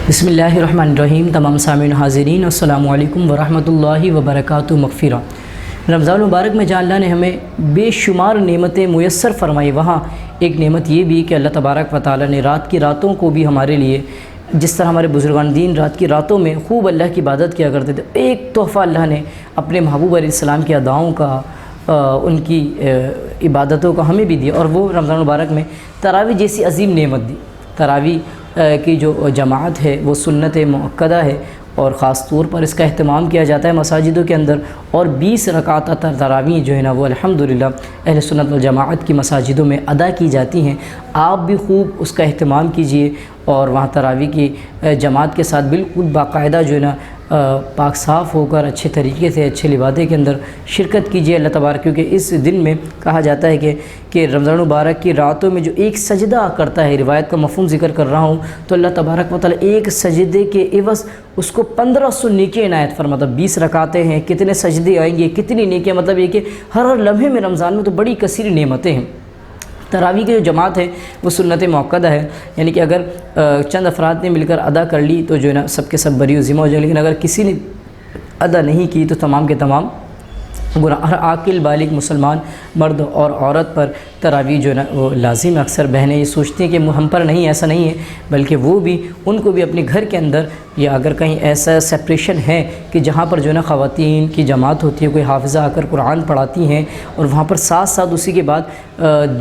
بسم اللہ الرحمن الرحیم۔ تمام سامعین حاضرین السلام علیکم ورحمۃ اللہ وبرکاتہ۔ مغفرہ رمضان المبارک میں جہاں اللہ نے ہمیں بے شمار نعمتیں میسر فرمائی، وہاں ایک نعمت یہ بھی کہ اللہ تبارک و تعالیٰ نے رات کی راتوں کو بھی ہمارے لیے، جس طرح ہمارے بزرگان دین رات کی راتوں میں خوب اللہ کی عبادت کیا کرتے تھے، ایک تحفہ اللہ نے اپنے محبوب علیہ السلام کی اداؤں کا، ان کی عبادتوں کا ہمیں بھی دیا، اور وہ رمضان المبارک میں تراویح جیسی عظیم نعمت دی۔ تراویح کی جو جماعت ہے وہ سنت مؤکدہ ہے، اور خاص طور پر اس کا اہتمام کیا جاتا ہے مساجدوں کے اندر، اور 20 رکعت تراویح جو ہے نا وہ الحمدللہ اہل سنت والجماعت کی مساجدوں میں ادا کی جاتی ہیں۔ آپ بھی خوب اس کا اہتمام کیجئے، اور وہاں تراویح کی جماعت کے ساتھ بالکل باقاعدہ جو ہے نا پاک صاف ہو کر اچھے طریقے سے اچھے لبادے کے اندر شرکت کیجیے اللہ تبارک، کیونکہ اس دن میں کہا جاتا ہے کہ رمضان مبارک کی راتوں میں جو ایک سجدہ کرتا ہے، روایت کا مفہوم ذکر کر رہا ہوں، تو اللہ تبارک و تعالی ایک سجدے کے عوض اس کو 1500 نیکی عنایت فرماتا۔ 20 رکعتیں ہیں، کتنے سجدے آئیں گے، کتنی نیکیاں، مطلب یہ کہ ہر لمحے میں رمضان میں تو بڑی کثیر نعمتیں ہیں۔ تراویح کی جو جماعت ہے وہ سنت مؤکدہ ہے، یعنی کہ اگر چند افراد نے مل کر ادا کر لی تو جو ہے نا سب کے سب بری و ذمہ ہو جائے، لیکن اگر کسی نے ادا نہیں کی تو تمام کے تمام گناہ۔ ہر عاقل بالغ مسلمان مرد اور عورت پر تراویح جو ہے نا وہ لازم ہے۔ اکثر بہنیں یہ سوچتی ہیں کہ ہم پر نہیں، ایسا نہیں ہے، بلکہ وہ بھی ان کو بھی اپنے گھر کے اندر، یا اگر کہیں ایسا سپریشن ہے کہ جہاں پر جو ہے نا خواتین کی جماعت ہوتی ہے، کوئی حافظہ آ کر قرآن پڑھاتی ہیں، اور وہاں پر ساتھ ساتھ اسی کے بعد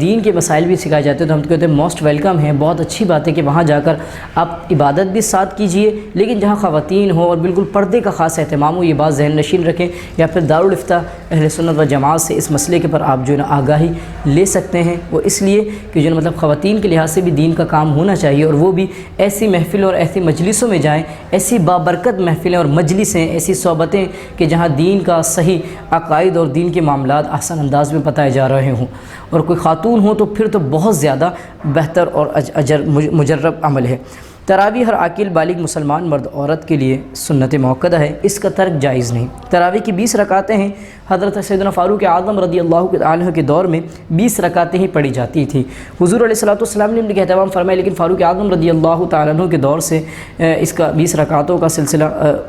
دین کے مسائل بھی سکھائے جاتے ہیں، تو ہم تو کہتے ہیں موسٹ ویلکم ہے، بہت اچھی بات ہے کہ وہاں جا کر آپ عبادت بھی ساتھ کیجئے، لیکن جہاں خواتین ہوں اور بالکل پردے کا خاص اہتمام ہو، یہ بات ذہن نشین رکھیں، یا پھر دارالافتاء اہل سنت و جماعت سے اس مسئلے کے پر آپ جو ہے نا آگاہی لے سکتے ہیں۔ وہ اس لیے کہ جو ہے مطلب خواتین کے لحاظ سے بھی دین کا کام ہونا چاہیے، اور وہ بھی ایسی محفلوں اور ایسی مجلسوں میں جائیں، ایسی بابرکت محفلیں اور مجلسیں، ایسی صحبتیں کہ جہاں دین کا صحیح عقائد اور دین کے معاملات احسن انداز میں بتائے جا رہے ہوں، اور کوئی خاتون ہو تو پھر تو بہت زیادہ بہتر اور اجر مجرب عمل ہے۔ تراویح ہر عاقل بالغ مسلمان مرد عورت کے لیے سنت مؤکدہ ہے، اس کا ترک جائز نہیں۔ تراویح کی 20 رکعتیں ہیں۔ حضرت سیدنا فاروق اعظم رضی اللہ عنہ کے دور میں 20 رکعتیں ہی پڑھی جاتی تھیں۔ حضور علیہ الصلوۃ والسلام نے ان کا اہتمام فرمایا، لیکن فاروق اعظم رضی اللہ تعالیٰ عنہ کے دور سے اس کا 20 رکعتوں کا سلسلہ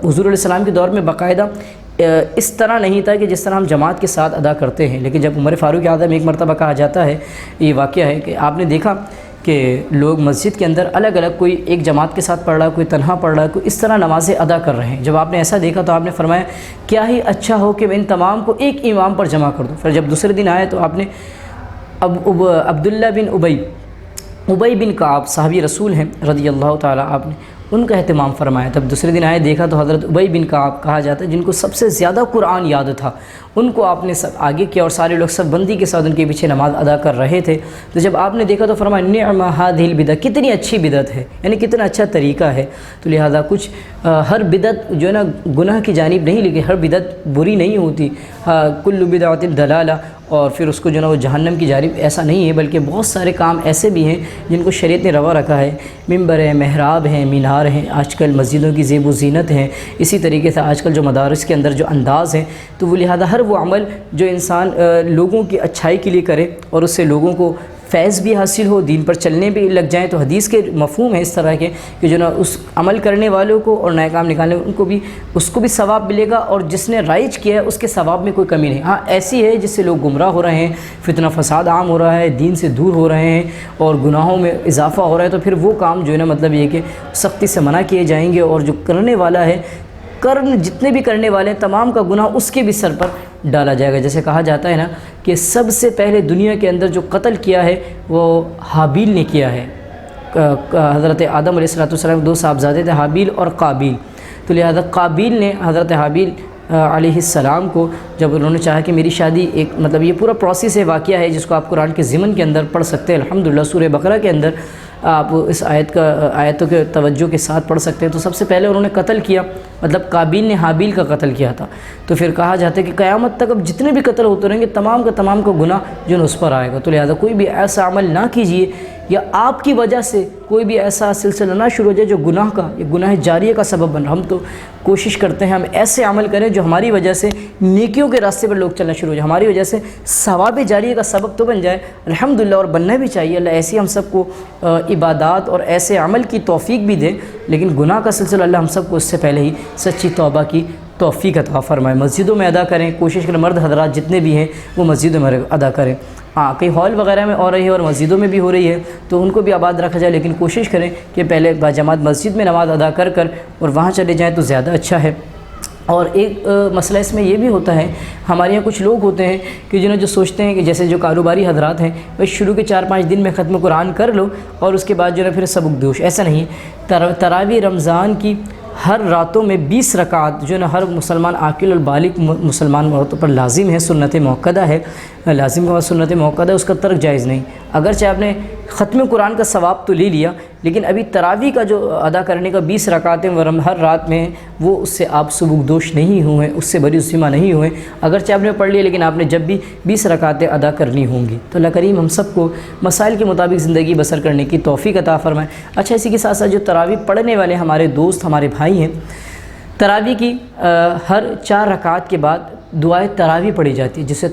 حضور علیہ السلام کے دور میں باقاعدہ اس طرح نہیں تھا کہ جس طرح ہم جماعت کے ساتھ ادا کرتے ہیں، لیکن جب عمر فاروق اعظم ایک مرتبہ کہا جاتا ہے، یہ واقعہ ہے کہ آپ نے دیکھا کہ لوگ مسجد کے اندر الگ الگ، کوئی ایک جماعت کے ساتھ پڑھ رہا ہے، کوئی تنہا پڑھ رہا ہے، کوئی اس طرح نمازیں ادا کر رہے ہیں۔ جب آپ نے ایسا دیکھا تو آپ نے فرمایا کیا ہی اچھا ہو کہ میں ان تمام کو ایک امام پر جمع کر دوں۔ پھر جب دوسرے دن آئے تو آپ نے عبداللہ بن ابی بن کعب صحابی رسول ہیں رضی اللہ تعالیٰ، آپ نے ان کا اہتمام فرمایا۔ تب دوسرے دن آئے دیکھا تو حضرت ابی بن کعب کہا جاتا ہے جن کو سب سے زیادہ قرآن یاد تھا، ان کو آپ نے سب آگے کیا، اور سارے لوگ سب بندی کے ساتھ ان کے پیچھے نماز ادا کر رہے تھے۔ تو جب آپ نے دیکھا تو فرمایا نعم ھذہ البدعۃ، کتنی اچھی بدعت ہے، یعنی کتنا اچھا طریقہ ہے۔ تو لہذا کچھ ہر بدعت جو ہے نا گناہ کی جانب نہیں، لیکن ہر بدعت بری نہیں ہوتی، کل بدعۃ ضلالہ، اور پھر اس کو جو ہے نا وہ جہنم کی جانب، ایسا نہیں ہے، بلکہ بہت سارے کام ایسے بھی ہیں جن کو شریعت نے روا رکھا ہے۔ ممبر ہے، محراب ہیں، مینار ہیں، آج کل مسجدوں کی زیب و زینت ہیں، اسی طریقے سے آج کل جو مدارس کے اندر جو انداز ہیں، تو وہ لہذا ہر وہ عمل جو انسان لوگوں کی اچھائی کے لیے کرے اور اس سے لوگوں کو فیض بھی حاصل ہو، دین پر چلنے بھی لگ جائیں، تو حدیث کے مفہوم ہے اس طرح کے کہ جو نا اس عمل کرنے والوں کو اور نئے کام نکالنے ان کو بھی، اس کو بھی ثواب ملے گا، اور جس نے رائج کیا ہے اس کے ثواب میں کوئی کمی نہیں۔ ہاں ایسی ہے جس سے لوگ گمراہ ہو رہے ہیں، فتنہ فساد عام ہو رہا ہے، دین سے دور ہو رہے ہیں، اور گناہوں میں اضافہ ہو رہا ہے، تو پھر وہ کام جو ہے نا مطلب یہ کہ سختی سے منع کیے جائیں گے، اور جو کرنے والا ہے، جتنے بھی کرنے والے ہیں تمام کا گناہ اس کے بھی سر پر ڈالا جائے گا۔ جیسے کہا جاتا ہے نا کہ سب سے پہلے دنیا کے اندر جو قتل کیا ہے وہ حابیل نے کیا ہے۔ حضرت آدم علیہ السلام 2 صاحبزادے تھے، حابیل اور قابیل، تو لہذا قابیل نے حضرت حابیل علیہ السلام کو، جب انہوں نے چاہا کہ میری شادی، ایک مطلب یہ پورا پروسیس ہے، واقعہ ہے جس کو آپ قرآن کے ضمن کے اندر پڑھ سکتے ہیں، الحمدللہ سورہ بقرہ کے اندر آپ اس آیتوں کے توجہ کے ساتھ پڑھ سکتے ہیں۔ تو سب سے پہلے انہوں نے قتل کیا، مطلب قابیل نے حابیل کا قتل کیا تھا، تو پھر کہا جاتا ہے کہ قیامت تک اب جتنے بھی قتل ہوتے رہیں گے تمام کا گناہ جو ہے اس پر آئے گا۔ تو لہذا کوئی بھی ایسا عمل نہ کیجیے یا آپ کی وجہ سے کوئی بھی ایسا سلسلہ نہ شروع ہو جائے جو گناہ کا یا گناہ جاریہ کا سبب بن رہا. ہم تو کوشش کرتے ہیں ہم ایسے عمل کریں جو ہماری وجہ سے نیکیوں کے راستے پر لوگ چلنا شروع ہو جائے, ہماری وجہ سے ثواب جاریہ کا سبب تو بن جائے الحمدللہ, اور بننا بھی چاہیے. اللہ ایسی ہم سب کو عبادات اور ایسے عمل کی توفیق بھی دے, لیکن گناہ کا سلسلہ اللہ ہم سب کو اس سے پہلے ہی سچی توبہ کی توفیق عطا فرمائے. مسجدوں میں ادا کریں, کوشش کریں مرد حضرات جتنے بھی ہیں وہ مسجدوں میں ادا کریں. ہاں کئی ہال وغیرہ میں ہو رہی ہے اور مسجدوں میں بھی ہو رہی ہے تو ان کو بھی آباد رکھا جائے, لیکن کوشش کریں کہ پہلے باجماعت مسجد میں نماز ادا کر اور وہاں چلے جائیں تو زیادہ اچھا ہے. اور ایک مسئلہ اس میں یہ بھی ہوتا ہے, ہمارے یہاں کچھ لوگ ہوتے ہیں کہ جنہیں جو سوچتے ہیں کہ جیسے جو کاروباری حضرات ہیں وہ شروع کے 4-5 دن میں ختم قرآن کر لو اور اس کے بعد جو ہے پھر سبق دوش. ایسا نہیں. تراویح رمضان کی ہر راتوں میں 20 رکعت جو ہے نا ہر مسلمان عاقل البالغ مسلمان عورتوں پر لازم ہے, سنت موقدہ ہے. لازم کا سنت موقدہ ہے, اس کا ترک جائز نہیں. اگرچہ آپ نے ختم قرآن کا ثواب تو لے لیا, لیکن ابھی تراویح کا جو ادا کرنے کا 20 رکعتیں ہر رات میں وہ اس سے آپ سبک دوش نہیں ہوئے, اس سے بری ذمہ نہیں ہوئے. اگرچہ آپ نے پڑھ لیا لیکن آپ نے جب بھی 20 رکعتیں ادا کرنی ہوں گی. تو اللہ کریم ہم سب کو مسائل کے مطابق زندگی بسر کرنے کی توفیق عطا فرمائے. اچھا, اسی کے ساتھ ساتھ جو تراویح پڑھنے والے ہمارے دوست ہمارے بھائی ہیں, تراویح کی ہر 4 رکعت کے بعد دعائے تراویح پڑھی جاتی ہے, جسے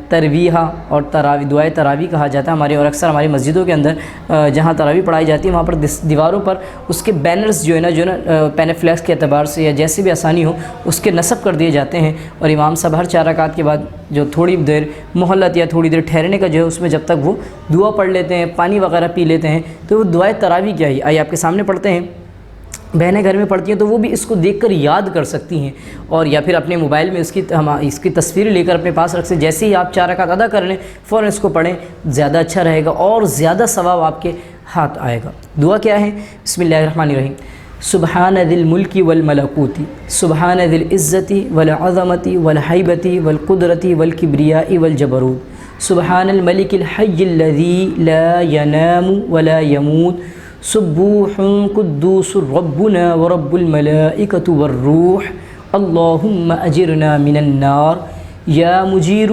ترویحہ اور دعائے تراویح کہا جاتا ہے. ہمارے اور اکثر ہماری مسجدوں کے اندر جہاں تراویح پڑھائی جاتی ہے وہاں پر دیواروں پر اس کے بینرز جو ہے نا پینفلیکس کے اعتبار سے یا جیسے بھی آسانی ہو اس کے نصب کر دیے جاتے ہیں, اور امام صاحب ہر 4 رکعت کے بعد جو تھوڑی دیر مہلت یا تھوڑی دیر ٹھہرنے کا جو ہے اس میں جب تک وہ دعا پڑھ لیتے ہیں, پانی وغیرہ پی لیتے ہیں, تو وہ دعائے تراویح کیا ہے آئیے آپ کے سامنے پڑھتے ہیں. بہنیں گھر میں پڑھتی ہیں تو وہ بھی اس کو دیکھ کر یاد کر سکتی ہیں, اور یا پھر اپنے موبائل میں اس کی تصویر لے کر اپنے پاس رکھ سکتے. جیسے ہی آپ 4 رکعت ادا کر لیں فوراً اس کو پڑھیں, زیادہ اچھا رہے گا اور زیادہ ثواب آپ کے ہاتھ آئے گا. دعا کیا ہے؟ بسم اللہ الرحمن الرحیم. سبحان ذی الملک والملکوت, سبحان ذی العزت والعظمت والحیبت والقدرت والکبریاء والجبروت, سبحان الملک الحی الذی لا ینام ولا یموت, سبوح قدوس ربنا ورب الملائکۃ والروح, اللہم اجرنا من النار, یا مجیر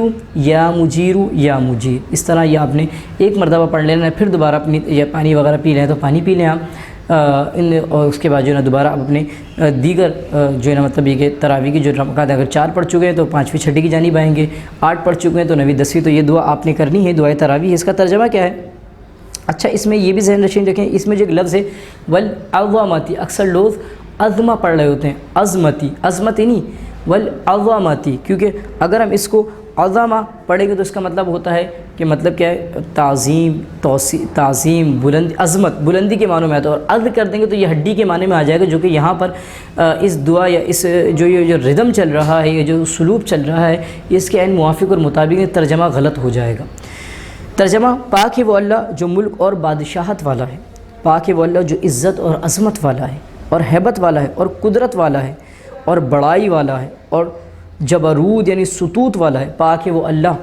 یا مجیر یا مجیر. اس طرح یہ آپ نے ایک مرتبہ پڑھ لینا, پھر دوبارہ اپنی یا پانی وغیرہ پی لیں تو پانی پی لیں آپ, اور اس کے بعد جو ہے نا دوبارہ آپ اپنے دیگر جو ہے نا مطلب یہ کہ تراویح کی جو رکعت اگر 4 پڑھ چکے ہیں تو 5ویں 6ٹھی کی جانب آئیں گے, 8 پڑھ چکے ہیں تو 9ویں 10ویں. تو یہ دعا آپ نے کرنی ہے, دعائے تراویح. اس کا ترجمہ کیا ہے؟ اچھا, اس میں یہ بھی ذہن نشین رکھیں, اس میں جو ایک لفظ ہے والعظمتی, اکثر لوگ عظمہ پڑھ رہے ہوتے ہیں, عظمتی نہیں والعظمتی, کیونکہ اگر ہم اس کو عظمہ پڑھیں گے تو اس کا مطلب ہوتا ہے کہ مطلب کیا ہے, تعظیم عظمت بلندی کے معنوں میں آتا ہے, اور عظم کر دیں گے تو یہ ہڈی کے معنی میں آ جائے گا, جو کہ یہاں پر اس دعا یا اس جو ردم چل رہا ہے, یہ جو سلوک چل رہا ہے, اس کے عین موافق اور مطابق ترجمہ غلط ہو جائے گا. ترجمہ: پاک ہے وہ اللہ جو ملک اور بادشاہت والا ہے, پاک ہے وہ اللہ جو عزت اور عظمت والا ہے اور ہیبت والا ہے اور قدرت والا ہے اور بڑائی والا ہے اور جبروت یعنی سطوت والا ہے. پاک ہے وہ اللہ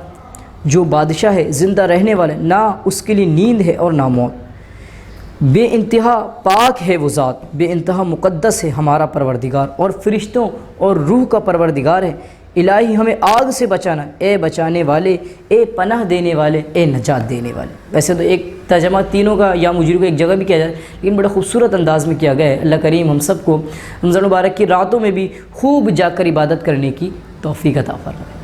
جو بادشاہ ہے, زندہ رہنے والا ہے, نہ اس کے لیے نیند ہے اور نہ موت. بے انتہا پاک ہے وہ ذات, بے انتہا مقدس ہے ہمارا پروردگار, اور فرشتوں اور روح کا پروردگار ہے. الہی ہمیں آگ سے بچانا, اے بچانے والے, اے پناہ دینے والے, اے نجات دینے والے. ویسے تو ایک ترجمہ تینوں کا یا مجرو کا ایک جگہ بھی کیا جائے, لیکن بڑا خوبصورت انداز میں کیا گیا ہے. اللہ کریم ہم سب کو رمضان مبارک کی راتوں میں بھی خوب جا کر عبادت کرنے کی توفیق عطا فرمائے.